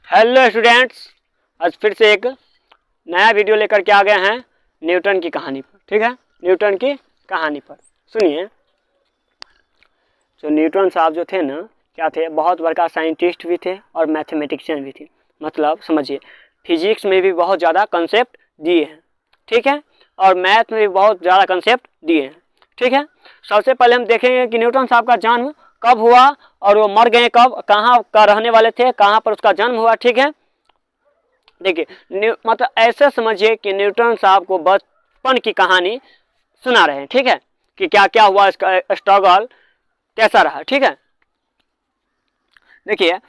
Hello students, आज फिर से एक नया वीडियो लेकर के आ गए हैं न्यूटन की कहानी पर। ठीक है, न्यूटन की कहानी पर सुनिए। जो न्यूटन साहब जो थे ना, क्या थे, बहुत बड़का साइंटिस्ट भी थे और मैथमेटिशियन भी थे। मतलब समझिए, फिजिक्स में भी बहुत ज़्यादा कंसेप्ट दिए हैं, ठीक है, और मैथ में भी बहुत ज़्यादा कंसेप्ट दिए हैं। ठीक है, सबसे पहले हम देखेंगे कि न्यूटन साहब का जन्म कब हुआ और वो मर गए कब, कहाँ का रहने वाले थे, कहाँ पर उसका जन्म हुआ। ठीक है, देखिए मतलब ऐसे समझिए कि न्यूटन साहब को बचपन की कहानी सुना रहे हैं। ठीक है, कि क्या क्या हुआ, इसका स्ट्रगल कैसा रहा। ठीक है, देखिए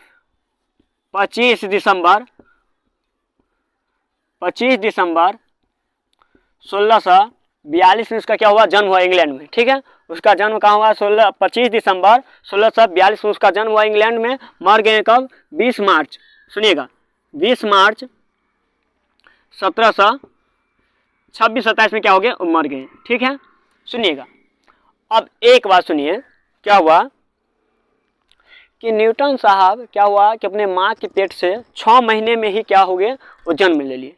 25 दिसंबर 1642 में उसका क्या हुआ, जन्म हुआ इंग्लैंड में। ठीक है, उसका जन्म कहाँ हुआ, 25 दिसंबर 1642 में उसका जन्म हुआ इंग्लैंड में। मर गए कब, 20 मार्च, सुनिएगा 20 मार्च 1726-27 में क्या हो गए, मर गए। ठीक है, सुनिएगा। अब एक बात सुनिए, क्या हुआ कि न्यूटन साहब क्या हुआ कि अपने माँ के पेट से 6 महीने में ही क्या हो गए, वो जन्म ले लिए।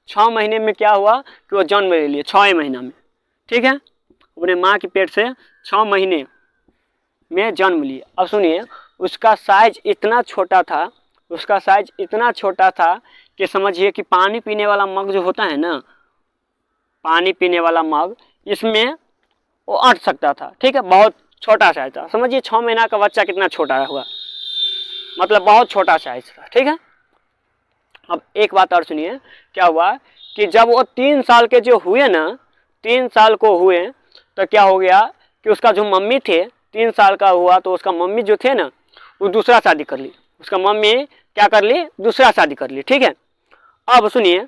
6 महीने में क्या हुआ कि वो जन्म ले लिए, 6 महीना में। ठीक है, अपने माँ के पेट से 6 महीने में जन्म लिए। अब सुनिए, उसका साइज इतना छोटा था, उसका साइज इतना छोटा था कि समझिए कि पानी पीने वाला मग जो होता है ना, पानी पीने वाला मग, इसमें वो अट सकता था। ठीक है, बहुत छोटा साइज था। समझिए 6 महीना का बच्चा कितना छोटा हुआ, मतलब बहुत छोटा साइज था। ठीक है, अब एक बात और सुनिए, क्या हुआ कि जब वो 3 साल के जो हुए ना, 3 साल को हुए तो क्या हो गया कि उसका जो मम्मी थे, 3 साल का हुआ तो उसका मम्मी जो थे ना, वो दूसरा शादी कर ली। उसका मम्मी क्या कर ली, दूसरा शादी कर ली। ठीक है, अब सुनिए,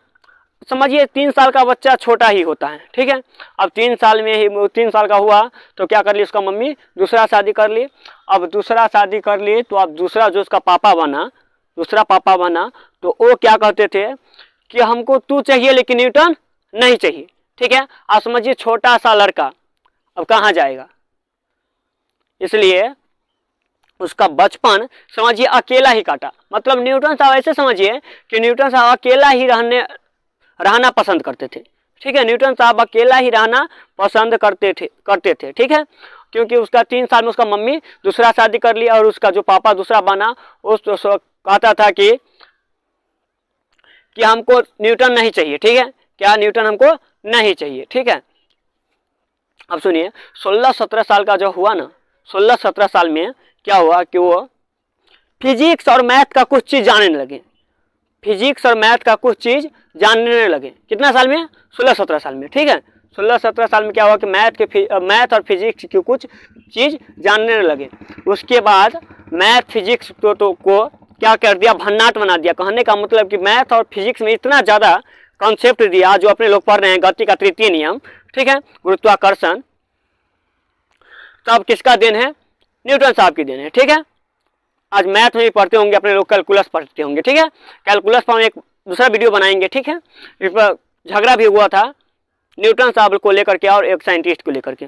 समझिए 3 साल का बच्चा छोटा ही होता है। ठीक है, अब 3 साल में ही 3 साल का हुआ तो क्या कर ली, उसका मम्मी दूसरा शादी कर ली। अब दूसरा शादी कर ली तो अब दूसरा जो उसका पापा बना, दूसरा पापा बना, तो वो क्या कहते थे कि हमको तू चाहिए लेकिन न्यूटन नहीं चाहिए। ठीक है, आप समझिए छोटा सा लड़का अब कहाँ जाएगा, इसलिए उसका बचपन समझिए अकेला ही काटा। मतलब न्यूटन साहब ऐसे समझिए कि न्यूटन साहब अकेला ही रहना पसंद करते थे। ठीक है, न्यूटन साहब अकेला ही रहना पसंद करते थे। ठीक है, क्योंकि उसका 3 साल में उसका मम्मी दूसरा शादी कर लिया और उसका जो पापा दूसरा बना, उस तो कहता था कि हमको न्यूटन नहीं चाहिए। ठीक है, क्या न्यूटन हमको नहीं चाहिए। ठीक है, अब सुनिए 16-17 साल का जो हुआ ना, 16-17 साल में क्या हुआ कि वो फिजिक्स और मैथ का कुछ चीज जानने लगे। फिजिक्स और मैथ का कुछ चीज जानने लगे। कितना साल में, 16-17 साल में। ठीक है, 16-17 साल में क्या हुआ कि मैथ और फिजिक्स की कुछ चीज जानने लगे। उसके बाद मैथ फिजिक्स को क्या कर दिया, भन्नाट बना दिया। कहने का मतलब कि मैथ और फिजिक्स में इतना ज़्यादा कॉन्सेप्ट दिया जो अपने लोग पढ़ रहे हैं, गति का तृतीय नियम, ठीक है, गुरुत्वाकर्षण, तब किसका देन है, न्यूटन साहब की देन है। ठीक है, आज मैथ में भी पढ़ते होंगे अपने लोग, कैलकुलस पढ़ते होंगे। ठीक है, कैलकुलस पर हम एक दूसरा वीडियो बनाएंगे। ठीक है, इस पर झगड़ा भी हुआ था न्यूटन साहब को लेकर के और एक साइंटिस्ट को लेकर के।